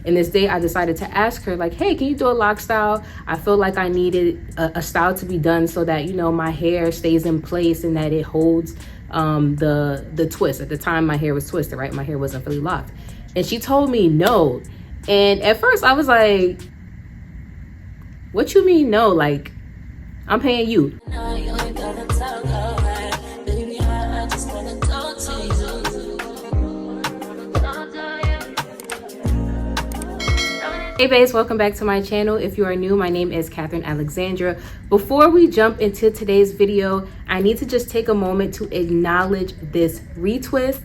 And this day I decided to ask her like, hey, can you do a lock style? I feel like I needed a style to be done so that, you know, my hair stays in place and that it holds the twist. At the time my hair was twisted, right? My hair wasn't fully locked. And she told me no. And at first I was like, what you mean no? Like, I'm paying you. Hey baes, welcome back to my channel. If you are new, my name is Catherine Alexandra. Before we jump into today's video, I need to just take a moment to acknowledge this retwist.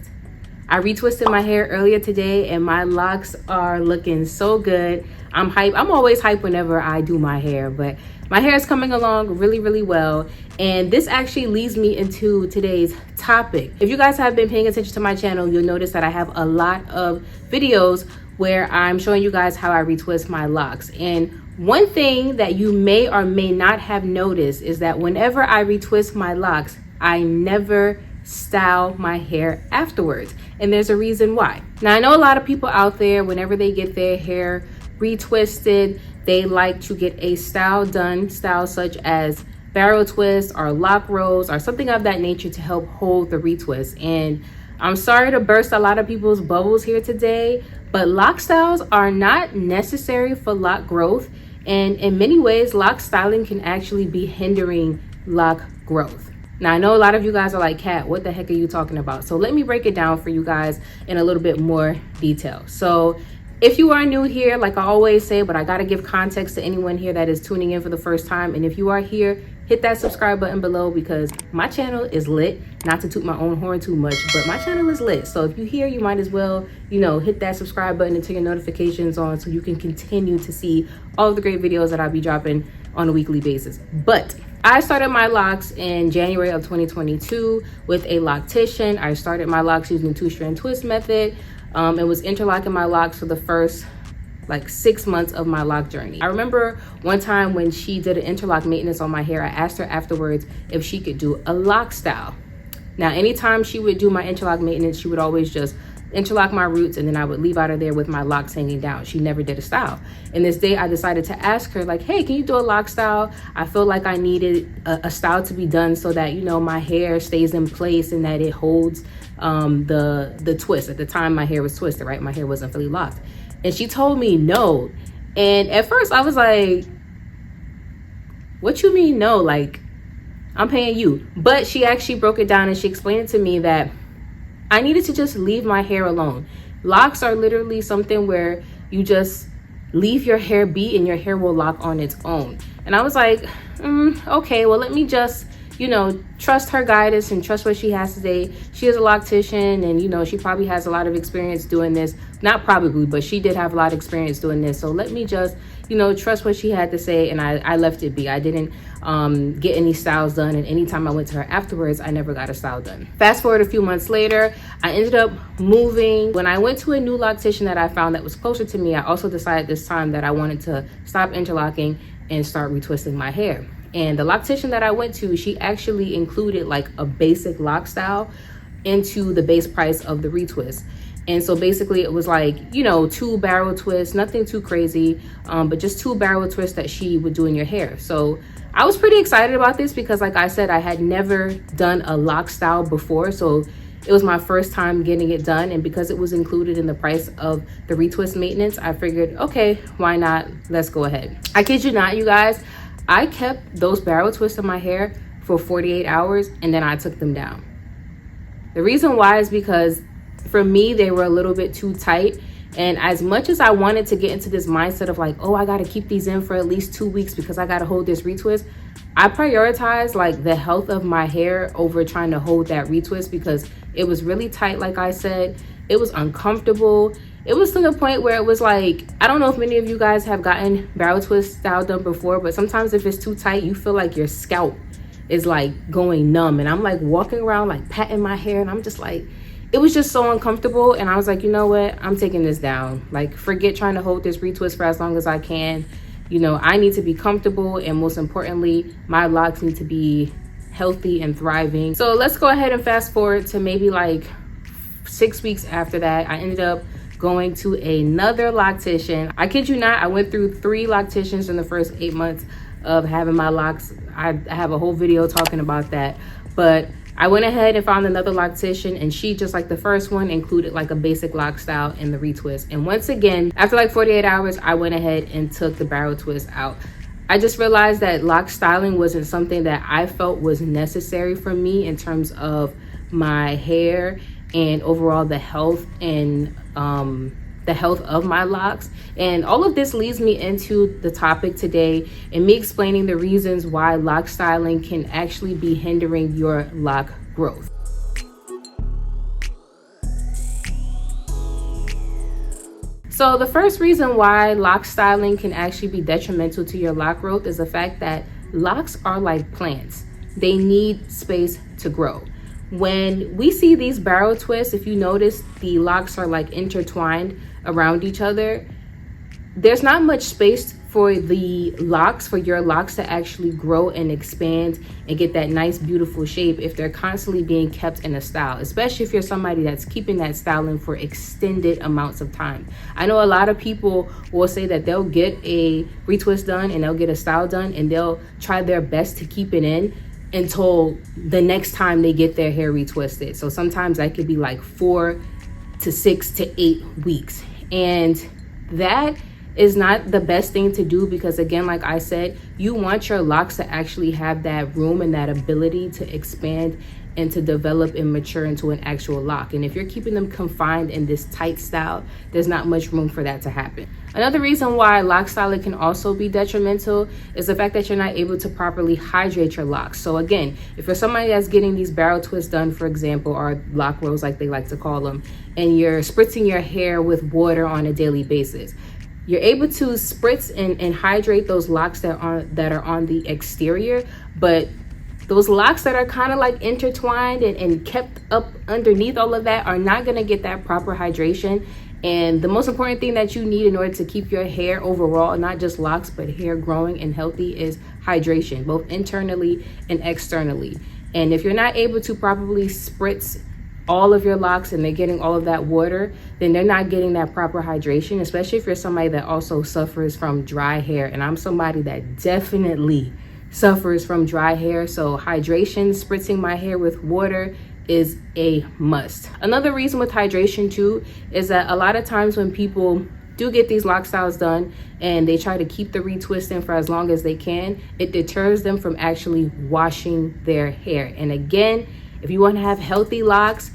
I retwisted my hair earlier today and my locks are looking so good. I'm hype. I'm always hype whenever I do my hair, but my hair is coming along really well. And this actually leads me into today's topic. If you guys have been paying attention to my channel, you'll notice that I have a lot of videos where I'm showing you guys how I retwist my locks. And one thing that you may or may not have noticed is that whenever I retwist my locks, I never style my hair afterwards. And there's a reason why. Now, I know a lot of people out there, whenever they get their hair retwisted, they like to get a style done, style such as barrel twist or lock rolls or something of that nature to help hold the retwist. And I'm sorry to burst a lot of people's bubbles here today, but lock styles are not necessary for lock growth. And in many ways, lock styling can actually be hindering lock growth. Now, I know a lot of you guys are like, Kat, what the heck are you talking about? So let me break it down for you guys in a little bit more detail. So if you are new here, like I always say, but I got to give context to anyone here that is tuning in for the first time. And if you are here, hit that subscribe button below because my channel is lit. Not to toot my own horn too much, but my channel is lit. So if you're here, you might as well, you know, hit that subscribe button and turn your notifications on so you can continue to see all of the great videos that I'll be dropping on a weekly basis. But I started my locks in January of 2022 with a loctician. I started my locks using the 2-strand twist method. It was interlocking my locks for the first like 6 months of my lock journey. I remember one time when she did an interlock maintenance on my hair, I asked her afterwards if she could do a lock style. Now, anytime she would do my interlock maintenance, she would always just interlock my roots and then I would leave out of there with my locks hanging down. She never did a style. And this day I decided to ask her like, hey, can you do a lock style? I feel like I needed a style to be done so that, you know, my hair stays in place and that it holds the twist. At the time my hair was twisted, right? My hair wasn't fully locked. And she told me no. And at first I was like, what you mean no? Like, I'm paying you. But she actually broke it down and she explained to me that I needed to just leave my hair alone. Locks are literally something where you just leave your hair be and your hair will lock on its own. And I was like, okay, well, let me just, you know, trust her guidance and trust what she has to say. She is a loctician and, you know, she probably has a lot of experience doing this. Not probably, but she did have a lot of experience doing this. So let me just, you know, trust what she had to say. And I left it be. I didn't get any styles done. And anytime I went to her afterwards, I never got a style done. Fast forward a few months later, I ended up moving. When I went to a new loctician that I found that was closer to me, I also decided this time that I wanted to stop interlocking and start retwisting my hair. And the loctician that I went to, she actually included like a basic lock style into the base price of the retwist. And so basically it was like, you know, 2 barrel twists, nothing too crazy, but just 2 barrel twists that she would do in your hair. So I was pretty excited about this because like I said, I had never done a lock style before. So it was my first time getting it done. And because it was included in the price of the retwist maintenance, I figured, okay, why not? Let's go ahead. I kid you not, you guys. I kept those barrel twists in my hair for 48 hours and then I took them down. The reason why is because for me, they were a little bit too tight. And as much as I wanted to get into this mindset of like, oh, I got to keep these in for at least 2 weeks because I got to hold this retwist, I prioritized like the health of my hair over trying to hold that retwist because it was really tight. Like I said, it was uncomfortable. It was to the point where it was like, I don't know if many of you guys have gotten barrel twist style done before, but sometimes if it's too tight, you feel like your scalp is like going numb. And I'm like walking around like patting my hair and I'm just like, it was just so uncomfortable. And I was like, you know what? I'm taking this down. Like, forget trying to hold this retwist for as long as I can. You know, I need to be comfortable. And most importantly, my locks need to be healthy and thriving. So let's go ahead and fast forward to maybe like 6 weeks after that. I ended up going to another loctician. I kid you not, I went through 3 locticians in the first 8 months of having my locks. I have a whole video talking about that, but I went ahead and found another loctician, and she, just like the first one, included like a basic lock style and the retwist. And once again, after like 48 hours, I went ahead and took the barrel twist out. I just realized that lock styling wasn't something that I felt was necessary for me in terms of my hair and overall the health and the health of my locks. And all of this leads me into the topic today and me explaining the reasons why lock styling can actually be hindering your lock growth. So the first reason why lock styling can actually be detrimental to your lock growth is the fact that locks are like plants. They need space to grow. When we see these barrel twists, if you notice, the locks are like intertwined around each other. There's not much space for the locks, for your locks to actually grow and expand and get that nice, beautiful shape if they're constantly being kept in a style, especially if you're somebody that's keeping that styling for extended amounts of time. I know a lot of people will say that they'll get a retwist done and they'll get a style done and they'll try their best to keep it in until the next time they get their hair retwisted. So sometimes that could be like 4 to 6 to 8 weeks. And that is not the best thing to do, because again, like I said, you want your locks to actually have that room and that ability to expand and to develop and mature into an actual lock. And if you're keeping them confined in this tight style, there's not much room for that to happen. Another reason why lock styling can also be detrimental is the fact that you're not able to properly hydrate your locks. So again, if you're somebody that's getting these barrel twists done, for example, or lock rolls like they like to call them, and you're spritzing your hair with water on a daily basis, you're able to spritz and hydrate those locks that are on the exterior, but those locks that are kind of like intertwined and kept up underneath all of that are not going to get that proper hydration. And the most important thing that you need in order to keep your hair overall, not just locks, but hair growing and healthy, is hydration, both internally and externally. And if you're not able to properly spritz all of your locks and they're getting all of that water, then they're not getting that proper hydration, especially if you're somebody that also suffers from dry hair. And I'm somebody that definitely suffers from dry hair. So hydration, spritzing my hair with water is a must. Another reason with hydration too is that a lot of times when people do get these lock styles done and they try to keep the retwisting for as long as they can, it deters them from actually washing their hair. And again, if you want to have healthy locks,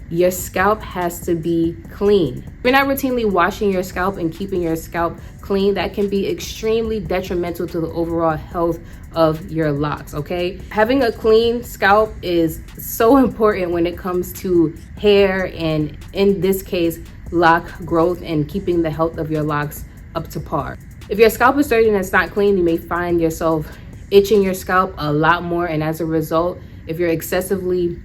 your scalp has to be clean. If you're not routinely washing your scalp and keeping your scalp clean, that can be extremely detrimental to the overall health of your locks, okay? Having a clean scalp is so important when it comes to hair and, in this case, lock growth and keeping the health of your locks up to par. If your scalp is dirty and it's not clean, you may find yourself itching your scalp a lot more, and as a result, if you're excessively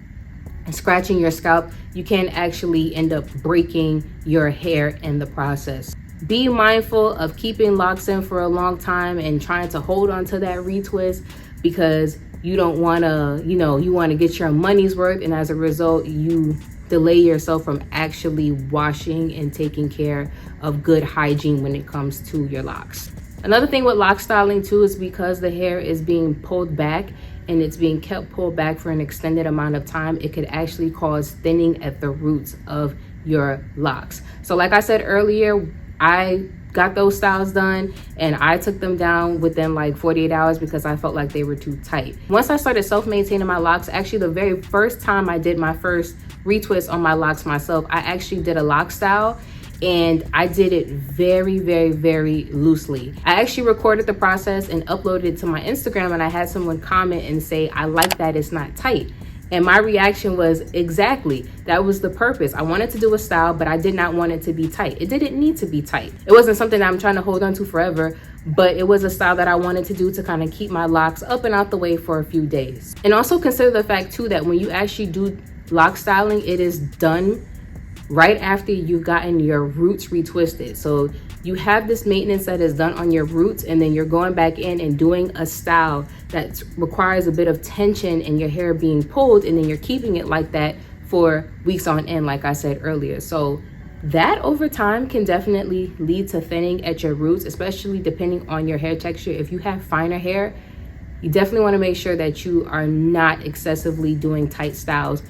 scratching your scalp, you can actually end up breaking your hair in the process. Be mindful of keeping locks in for a long time and trying to hold on to that retwist, because you don't want to, you want to get your money's worth, and as a result, you delay yourself from actually washing and taking care of good hygiene when it comes to your locks. Another thing with lock styling too is because the hair is being pulled back and it's being kept pulled back for an extended amount of time, it could actually cause thinning at the roots of your locks. So like I said earlier, I got those styles done and I took them down within like 48 hours because I felt like they were too tight. Once I started self-maintaining my locks, actually the very first time I did my first retwist on my locks myself, I actually did a lock style, and I did it very, very, very loosely. I actually recorded the process and uploaded it to my Instagram, and I had someone comment and say, I like that it's not tight. And my reaction was, exactly, that was the purpose. I wanted to do a style, but I did not want it to be tight. It didn't need to be tight. It wasn't something that I'm trying to hold on to forever, but it was a style that I wanted to do to kind of keep my locks up and out the way for a few days. And also consider the fact too that when you actually do lock styling, it is done right after you've gotten your roots retwisted. So you have this maintenance that is done on your roots, and then you're going back in and doing a style that requires a bit of tension and your hair being pulled, and then you're keeping it like that for weeks on end, like I said earlier. So that over time can definitely lead to thinning at your roots, especially depending on your hair texture. If you have finer hair, you definitely want to make sure that you are not excessively doing tight styles.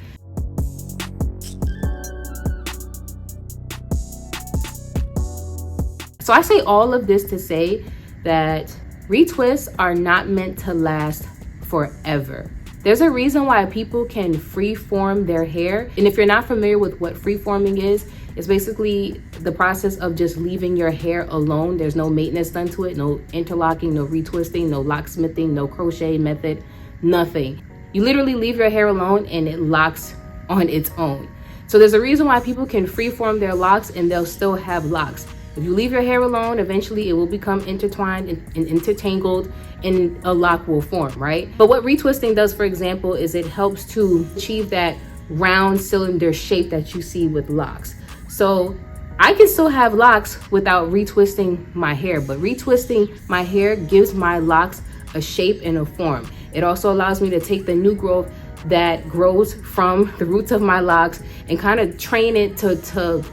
So I say all of this to say that retwists are not meant to last forever. There's a reason why people can freeform their hair. And if you're not familiar with what freeforming is, it's basically the process of just leaving your hair alone. There's no maintenance done to it, no interlocking, no retwisting, no locksmithing, no crochet method, nothing. You literally leave your hair alone and it locks on its own. So there's a reason why people can freeform their locks and they'll still have locks. If you leave your hair alone, eventually it will become intertwined and intertangled and a lock will form, right? But what retwisting does, for example, is it helps to achieve that round cylinder shape that you see with locks. So I can still have locks without retwisting my hair, but retwisting my hair gives my locks a shape and a form. It also allows me to take the new growth that grows from the roots of my locks and kind of train it to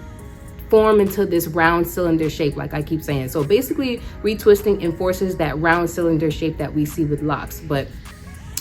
form into this round cylinder shape, like I keep saying. So basically retwisting enforces that round cylinder shape that we see with locks. But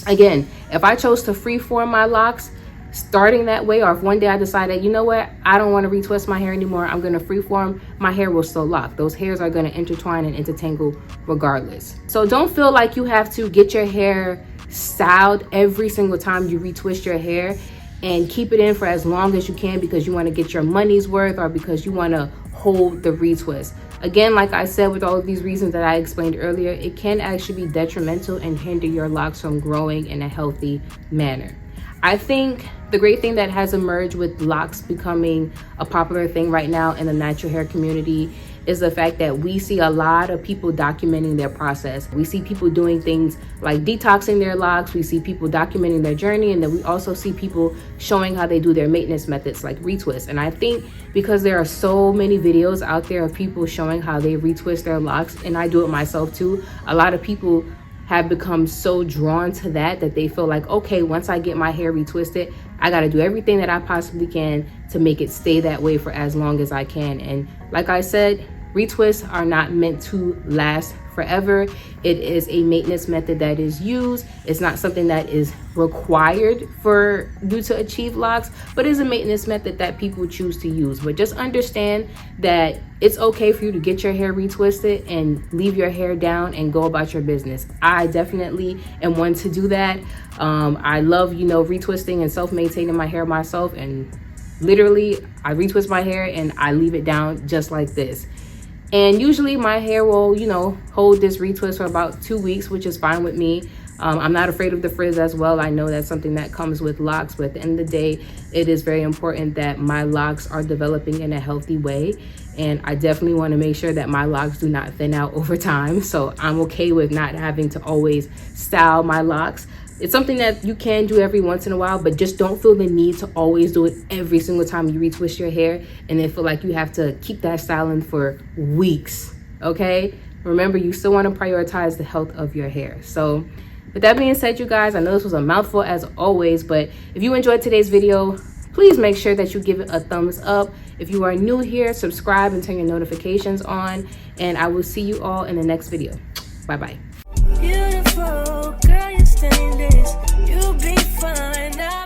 again, if I chose to freeform my locks starting that way, or if one day I decided, you know what, I don't want to retwist my hair anymore, I'm going to freeform, my hair will still lock. Those hairs are going to intertwine and intertangle regardless. So don't feel like you have to get your hair styled every single time you retwist your hair and keep it in for as long as you can because you want to get your money's worth or because you want to hold the retwist. Again, like I said, with all of these reasons that I explained earlier, it can actually be detrimental and hinder your locks from growing in a healthy manner. I think the great thing that has emerged with locks becoming a popular thing right now in the natural hair community is the fact that we see a lot of people documenting their process. We see people doing things like detoxing their locks. We see people documenting their journey. And then we also see people showing how they do their maintenance methods like retwist. And I think because there are so many videos out there of people showing how they retwist their locks, and I do it myself too, a lot of people have become so drawn to that they feel like, okay, once I get my hair retwisted, I got to do everything that I possibly can to make it stay that way for as long as I can. And like I said, retwists are not meant to last forever. It is a maintenance method that is used. It's not something that is required for you to achieve locks, but it's a maintenance method that people choose to use. But just understand that it's okay for you to get your hair retwisted and leave your hair down and go about your business. I definitely am one to do that. I love, retwisting and self-maintaining my hair myself. And literally, I retwist my hair and I leave it down just like this. And usually my hair will, hold this retwist for about 2 weeks, which is fine with me. I'm not afraid of the frizz as well. I know that's something that comes with locks, but at the end of the day, it is very important that my locks are developing in a healthy way. And I definitely want to make sure that my locks do not thin out over time. So I'm okay with not having to always style my locks. It's something that you can do every once in a while, but just don't feel the need to always do it every single time you retwist your hair and then feel like you have to keep that styling for weeks, okay? Remember, you still want to prioritize the health of your hair. So with that being said, you guys, I know this was a mouthful as always, but if you enjoyed today's video, please make sure that you give it a thumbs up. If you are new here, subscribe and turn your notifications on, and I will see you all in the next video. Bye-bye.